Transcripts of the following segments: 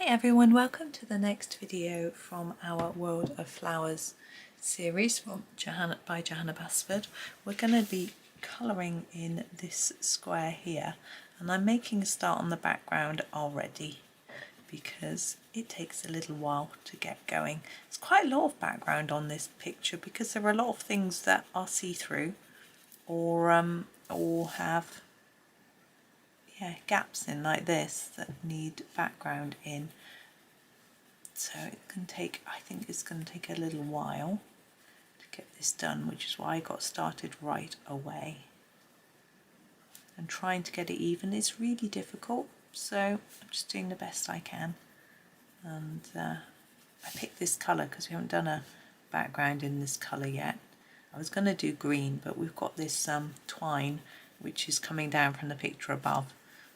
Hey everyone, welcome to the next video from our World of Flowers series by Johanna Basford. We're going to be colouring in this square here, and I'm making a start on the background already because it takes a little while to get going. There's quite a lot of background on this picture because there are a lot of things that are see-through or have gaps in like this that need background in. So it can take, I think it's going to take a little while to get this done, which is why I got started right away. And trying to get it even is really difficult, so I'm just doing the best I can. And I picked this colour because we haven't done a background in this colour yet. I was going to do green, but we've got this twine which is coming down from the picture above,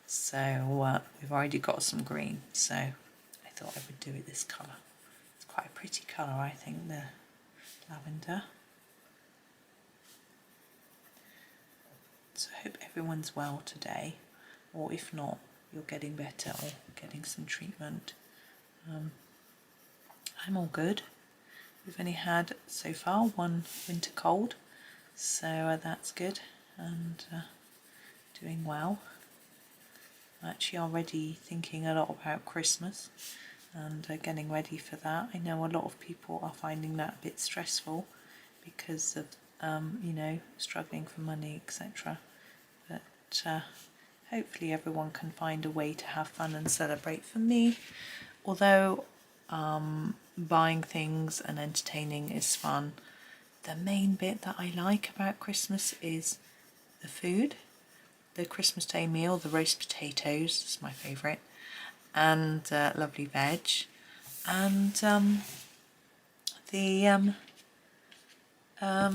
so we've already got some green, so I thought I would do it this colour. It's quite a pretty colour, I think, the lavender. So I hope everyone's well today, or if not, you're getting better or getting some treatment. I'm all good. We've only had so far one winter cold, so that's good, and doing well. I'm actually already thinking a lot about Christmas and getting ready for that. I know a lot of people are finding that a bit stressful because of you know, struggling for money, etc. But hopefully everyone can find a way to have fun and celebrate. For me, although buying things and entertaining is fun, the main bit that I like about Christmas is the food. The Christmas Day meal, the roast potatoes is my favourite, and lovely veg, and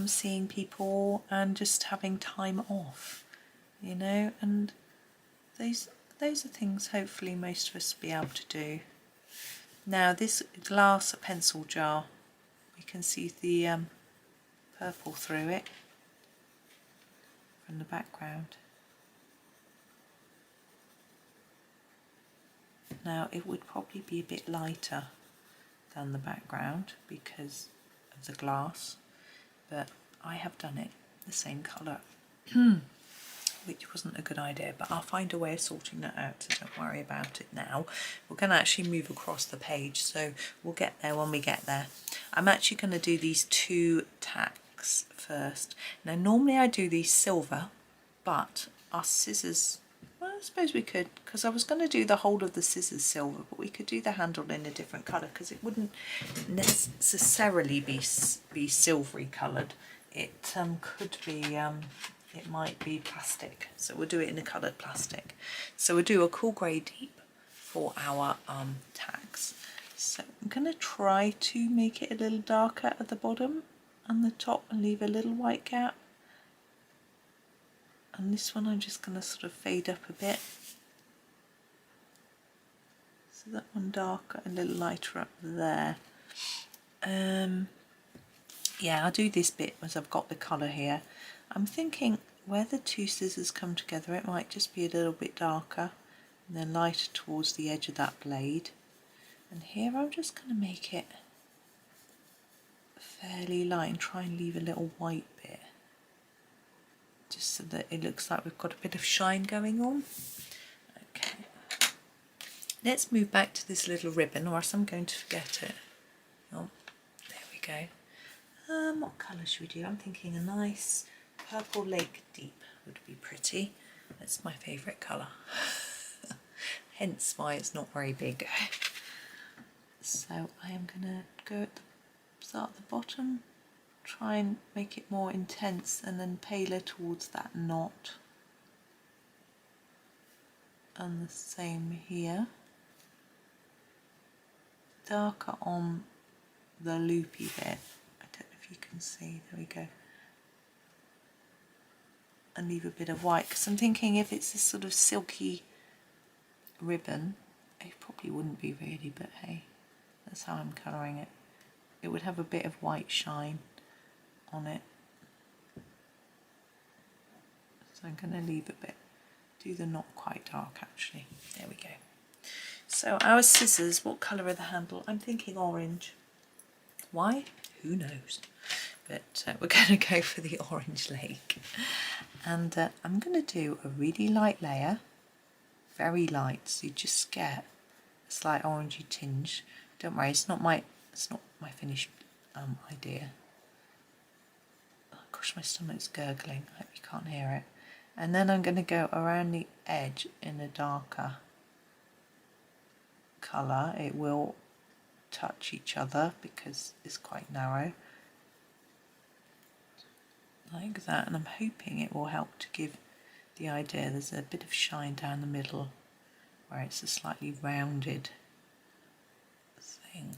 seeing people and just having time off, you know, and those are things hopefully most of us will be able to do. Now this glass pencil jar, we can see the purple through it from the background. Now it would probably be a bit lighter than the background because of the glass, but I have done it the same colour, which wasn't a good idea, but I'll find a way of sorting that out, so don't worry about it now. We're going to actually move across the page, so we'll get there when we get there. I'm actually going to do these two tacks first. Now normally I do these silver, but our scissors, well, I suppose we could, because I was going to do the whole of the scissors silver, but we could do the handle in a different colour because it wouldn't necessarily be silvery coloured. It could be, it might be plastic, so we'll do it in a coloured plastic. So we'll do a cool grey deep for our tags. So I'm going to try to make it a little darker at the bottom and the top and leave a little white gap. And this one I'm just going to sort of fade up a bit. So that one darker, a little lighter up there. Yeah, I'll do this bit as I've got the colour here. I'm thinking where the two scissors come together, it might just be a little bit darker and then lighter towards the edge of that blade. And here I'm just going to make it fairly light and try and leave a little white bit, just so that it looks like we've got a bit of shine going on. Okay, let's move back to this little ribbon, or else I'm going to forget it. Oh, there we go. What colour should we do? I'm thinking a nice purple lake deep would be pretty. That's my favourite colour. Hence why it's not very big. So I am going to go at the start at the bottom, try and make it more intense, and then paler towards that knot. And the same here. Darker on the loopy bit. I don't know if you can see. There we go. And leave a bit of white, because I'm thinking if it's this sort of silky ribbon, it probably wouldn't be really, but hey, that's how I'm colouring it. It would have a bit of white shine on it. So I'm going to leave a bit, do the not quite dark actually. There we go. So our scissors, what colour are the handle? I'm thinking orange. Why? Who knows? But we're going to go for the orange lake. And I'm going to do a really light layer, very light, so you just get a slight orangey tinge. Don't worry, it's not my finished idea. Oh gosh, my stomach's gurgling. I hope you can't hear it. And then I'm going to go around the edge in a darker colour. It will touch each other because it's quite narrow. Like that, and I'm hoping it will help to give the idea there's a bit of shine down the middle where it's a slightly rounded thing.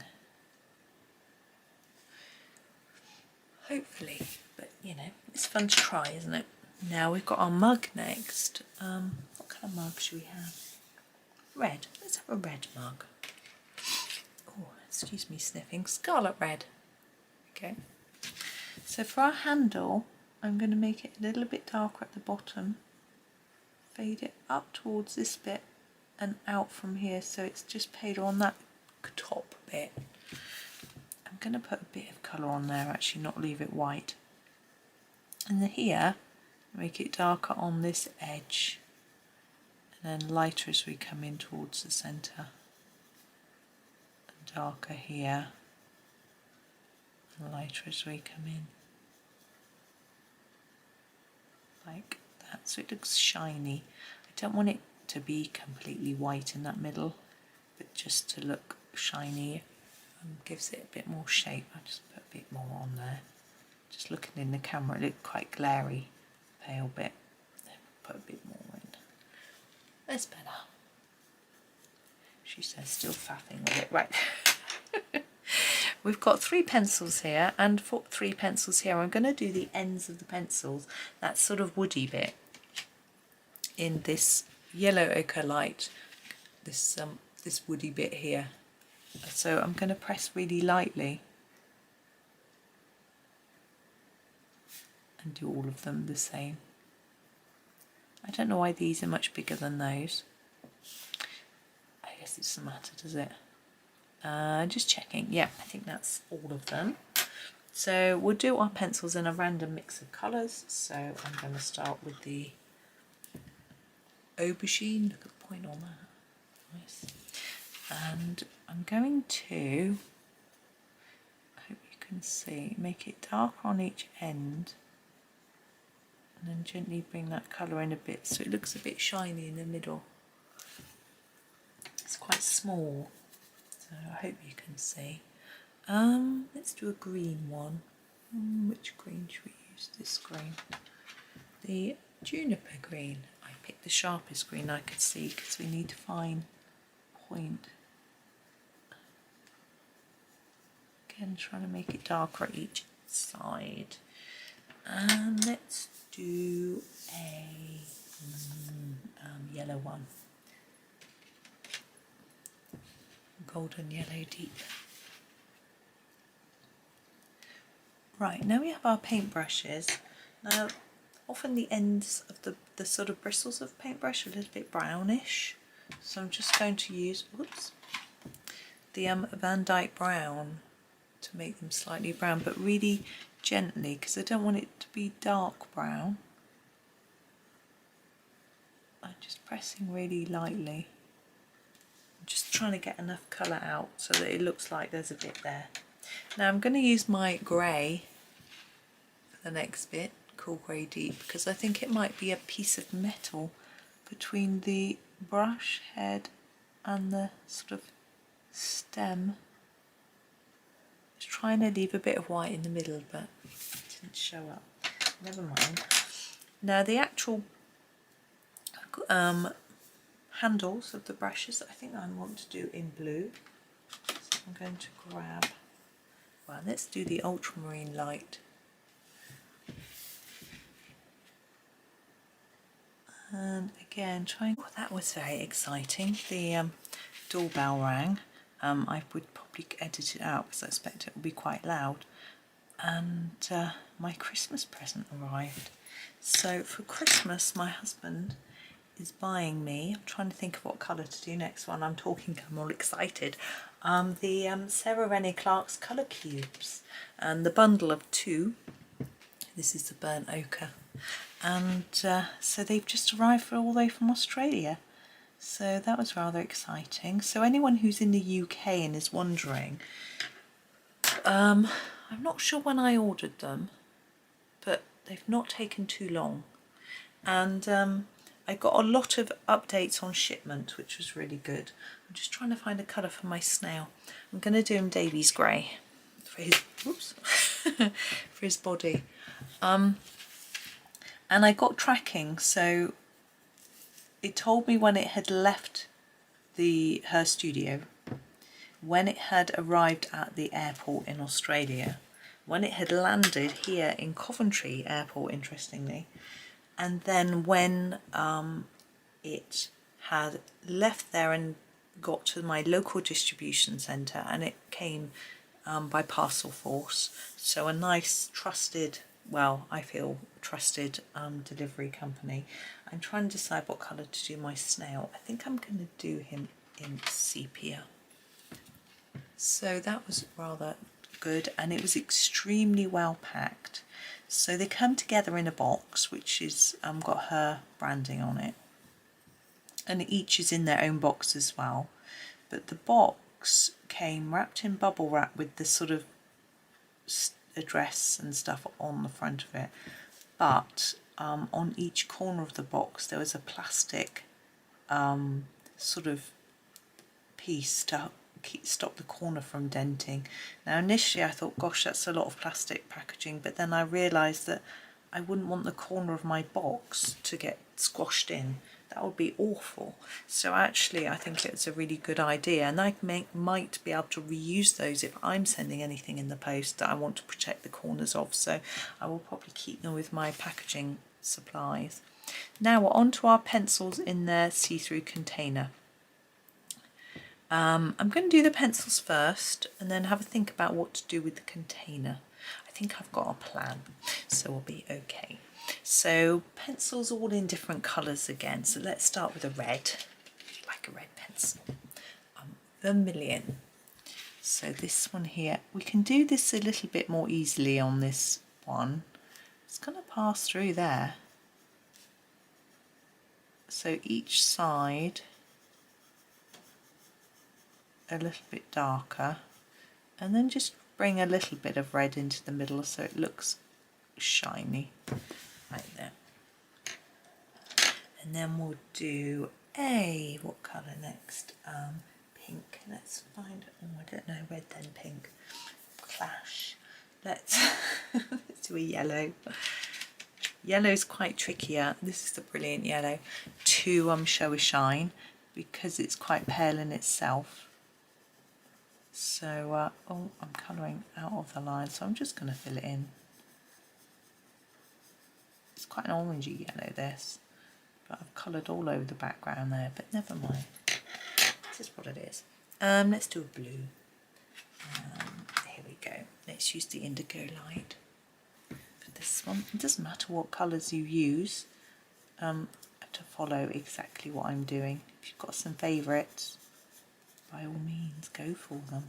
Hopefully, but you know, it's fun to try, isn't it? Now we've got our mug next. What kind of mug should we have? Red. Let's have a red mug. Oh, excuse me sniffing. Scarlet red. Okay. So for our handle, I'm going to make it a little bit darker at the bottom, fade it up towards this bit and out from here, so it's just paler on that top bit. I'm going to put a bit of colour on there, actually, not leave it white. And then here, make it darker on this edge, and then lighter as we come in towards the centre, and darker here, and lighter as we come in. Like that, so it looks shiny. I don't want it to be completely white in that middle, but just to look shiny and gives it a bit more shape. I'll just put a bit more on there. Just looking in the camera, it looked quite glary, pale bit. Then put a bit more in. That's better. She says, still faffing with it. Right. We've got 3 pencils here, and for 3 pencils here, I'm going to do the ends of the pencils, that sort of woody bit, in this yellow ochre light, this woody bit here. So I'm going to press really lightly and do all of them the same. I don't know why these are much bigger than those. I guess it doesn't matter, does it? Just checking. Yeah, I think that's all of them. So we'll do our pencils in a random mix of colours. So I'm going to start with the Aubergine. Look at the point on that. Nice. And I'm going to, I hope you can see, make it darker on each end, and then gently bring that colour in a bit so it looks a bit shiny in the middle. It's quite small, so I hope you can see. Let's do a green one. Which green should we use? This green. The Juniper green. I picked the sharpest green I could see because we need to find point. Again, trying to make it darker at each side. And let's do a yellow one. Golden yellow deep. Right, now we have our paintbrushes. Now, often the ends of the sort of bristles of paintbrush are a little bit brownish. So I'm just going to use, the Van Dyke brown to make them slightly brown, but really gently because I don't want it to be dark brown. I'm just pressing really lightly. I'm just trying to get enough colour out so that it looks like there's a bit there. Now I'm going to use my grey for the next bit, cool grey deep, because I think it might be a piece of metal between the brush head and the sort of stem. Just trying to leave a bit of white in the middle, but it didn't show up. Never mind. Now the actual handles of the brushes, I think I want to do in blue. So I'm going to grab, well, let's do the Ultramarine light. And again, oh, that was very exciting. The doorbell rang. I would probably edit it out because I expect it will be quite loud. And my Christmas present arrived. So for Christmas, my husband is buying me, I'm trying to think of what colour to do next one, I'm all excited, the Sarah Rennie Clark's colour cubes, and the bundle of 2. This is the burnt ochre, and so they've just arrived all the way from Australia, so that was rather exciting. So anyone who's in the UK and is wondering, I'm not sure when I ordered them, but they've not taken too long, and I got a lot of updates on shipment, which was really good. I'm just trying to find a colour for my snail. I'm going to do him Davy's grey for his, whoops, for his body. And I got tracking, so it told me when it had left her studio, when it had arrived at the airport in Australia, when it had landed here in Coventry Airport, interestingly, and then when it had left there and got to my local distribution centre, and it came by parcel force. So a nice trusted, well, I feel trusted delivery company. I'm trying to decide what colour to do my snail. I think I'm going to do him in sepia. So that was rather good, and it was extremely well packed. So they come together in a box, which is got her branding on it, and each is in their own box as well. But the box came wrapped in bubble wrap with the sort of address and stuff on the front of it, but on each corner of the box there was a plastic sort of piece to stop the corner from denting. Now initially I thought, gosh, that's a lot of plastic packaging, but then I realised that I wouldn't want the corner of my box to get squashed in. That would be awful. So actually I think it's a really good idea, and I might be able to reuse those if I'm sending anything in the post that I want to protect the corners of, so I will probably keep them with my packaging supplies. Now we're on to our pencils in their see-through container. I'm going to do the pencils first and then have a think about what to do with the container. I think I've got a plan, so we'll be okay. So pencils all in different colours again, so let's start with a red, like a red pencil. Vermillion. So this one here, we can do this a little bit more easily on this one. It's going to pass through there. So each side a little bit darker, and then just bring a little bit of red into the middle so it looks shiny, right there. And then we'll do what colour next? Pink. Let's find, oh, I don't know, red then pink. Clash. Let's do a yellow. Yellow's quite trickier. This is the brilliant yellow to show a shine, because it's quite pale in itself. So, oh, I'm colouring out of the line, so I'm just going to fill it in. It's quite an orangey yellow, this, but I've coloured all over the background there, but never mind. This is what it is. Let's do a blue. Here we go. Let's use the indigo light for this one. It doesn't matter what colours you use, to follow exactly what I'm doing. If you've got some favourites, by all means go for them.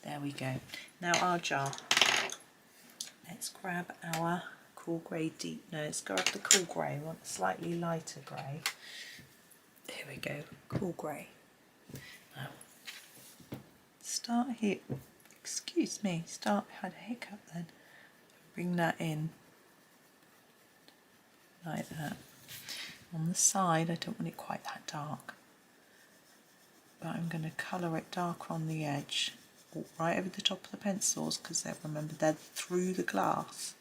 There we go. Now our jar. Let's grab our cool grey deep. No, let's grab the cool grey. We want a slightly lighter grey. Here we go. Cool grey. Now start here. Excuse me. I had a hiccup then. Bring that in like that. On the side, I don't want it quite that dark, but I'm going to colour it darker on the edge, right over the top of the pencils, because remember they're through the glass.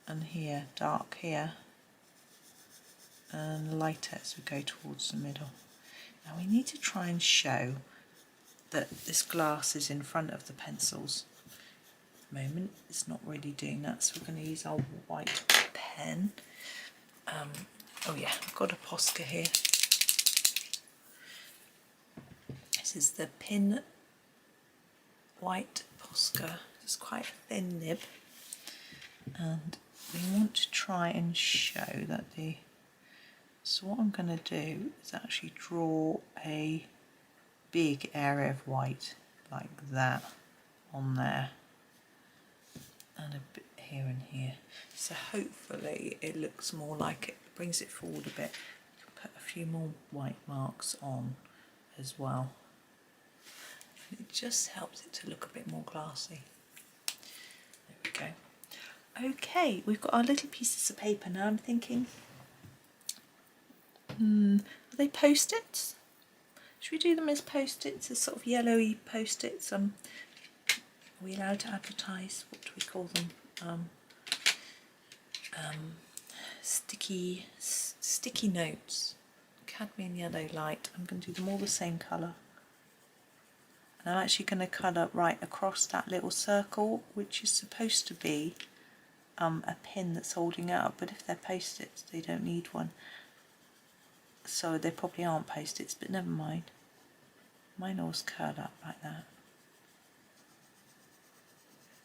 And here, dark here, and lighter as we go towards the middle. Now we need to try and show that this glass is in front of the pencils. At the moment it's not really doing that, so we're going to use our white pen. Oh yeah, I've got a Posca here. This is the Pin White Posca. It's quite a thin nib, and we want to try and show that the So what I'm going to do is actually draw a big area of white like that on there, and a bit here and here. So hopefully it looks more like it brings it forward a bit. You can put a few more white marks on as well. And it just helps it to look a bit more glassy. There we go. Okay, we've got our little pieces of paper now. I'm thinking, are they post-its? Should we do them as post-its, as sort of yellowy post-its? Are we allowed to advertise? What do we call them? Sticky notes. Cadmium yellow light. I'm going to do them all the same colour. And I'm actually going to colour right across that little circle, which is supposed to be a pin that's holding it up, but if they're post-its they don't need one. So they probably aren't post-its, but never mind. Mine always curl up like that.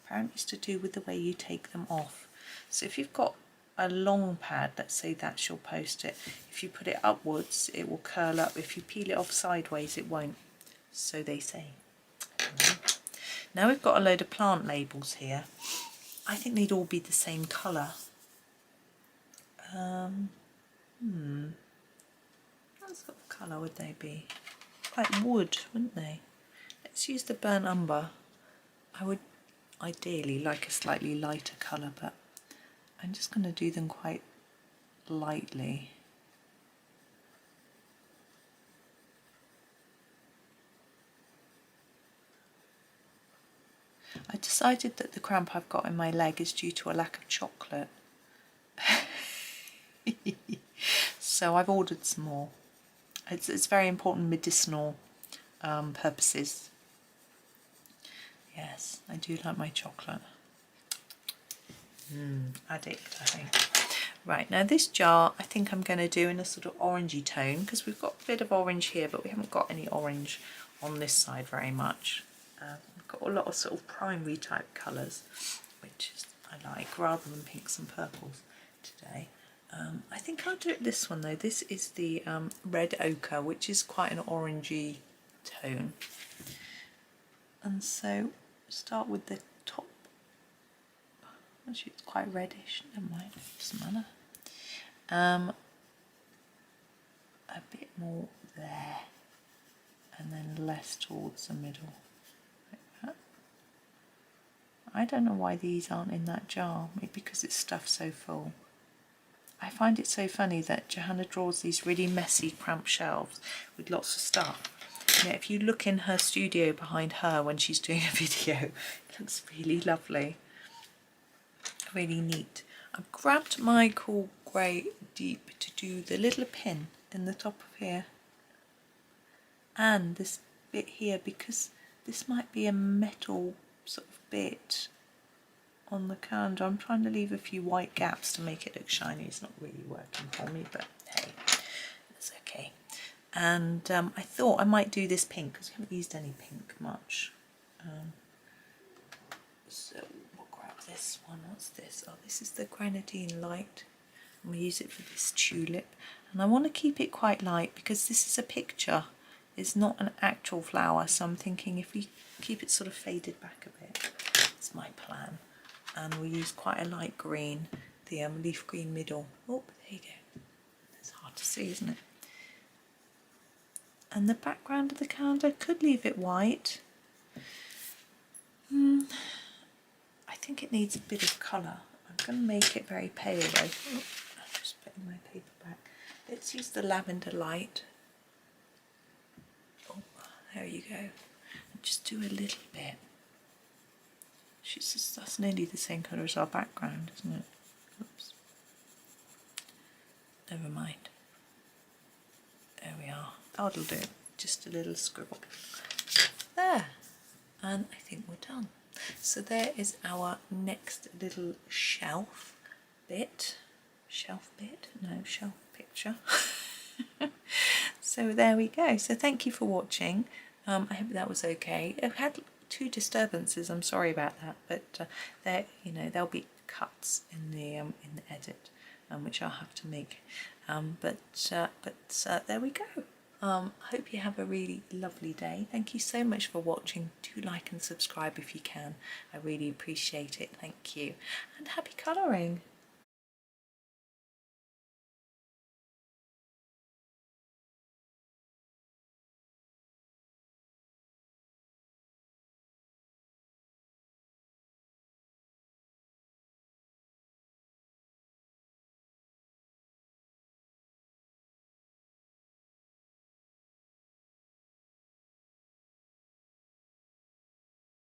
Apparently it's to do with the way you take them off. So if you've got a long pad, let's say that's your post-it, if you put it upwards it will curl up. If you peel it off sideways it won't. So they say. Now we've got a load of plant labels here. I think they'd all be the same colour. What sort of colour would they be? Like wood, wouldn't they? Let's use the burnt umber. I would ideally like a slightly lighter colour, but I'm just going to do them quite lightly. I decided that the cramp I've got in my leg is due to a lack of chocolate. So I've ordered some more. It's very important medicinal purposes. Yes, I do like my chocolate. Addict, I think. Right, now this jar I think I'm going to do in a sort of orangey tone, because we've got a bit of orange here, but we haven't got any orange on this side very much. We've got a lot of sort of primary type colours, which I like, rather than pinks and purples today. I think I'll do it this one though. This is the red ochre, which is quite an orangey tone. And so start with the top. Actually, it's quite reddish. Never mind, it doesn't matter. A bit more there, and then less towards the middle, like that. I don't know why these aren't in that jar. Maybe because it's stuffed so full. I find it so funny that Johanna draws these really messy, cramped shelves with lots of stuff. You know, if you look in her studio behind her when she's doing a video, it looks really lovely. Really neat. I've grabbed my cool grey deep to do the little pin in the top of here. And this bit here, because this might be a metal sort of bit on the calendar. I'm trying to leave a few white gaps to make it look shiny. It's not really working for me, but hey, it's okay. And I thought I might do this pink because we haven't used any pink much. So we'll grab this one. What's this? Oh, this is the Grenadine light. I'm going to use it for this tulip. And I want to keep it quite light because this is a picture. It's not an actual flower. So I'm thinking if we keep it sort of faded back a bit, that's my plan. And we'll use quite a light green, the leaf green middle. Oh, there you go. It's hard to see, isn't it? And the background of the calendar, could leave it white. I think it needs a bit of colour. I'm going to make it very pale though. Oh, I'm just putting my paper back. Let's use the lavender light. Oh, there you go. And just do a little bit. That's nearly the same colour as our background, isn't it? Oops. Never mind. There we are. That'll do. Just a little scribble. There. And I think we're done. So there is our next little shelf bit. Shelf bit? No, shelf picture. So there we go. So thank you for watching. I hope that was okay. I've had 2 disturbances. I'm sorry about that, but there'll be cuts in the edit, which I'll have to make. There we go. I hope you have a really lovely day. Thank you so much for watching. Do like and subscribe if you can. I really appreciate it. Thank you. And happy colouring.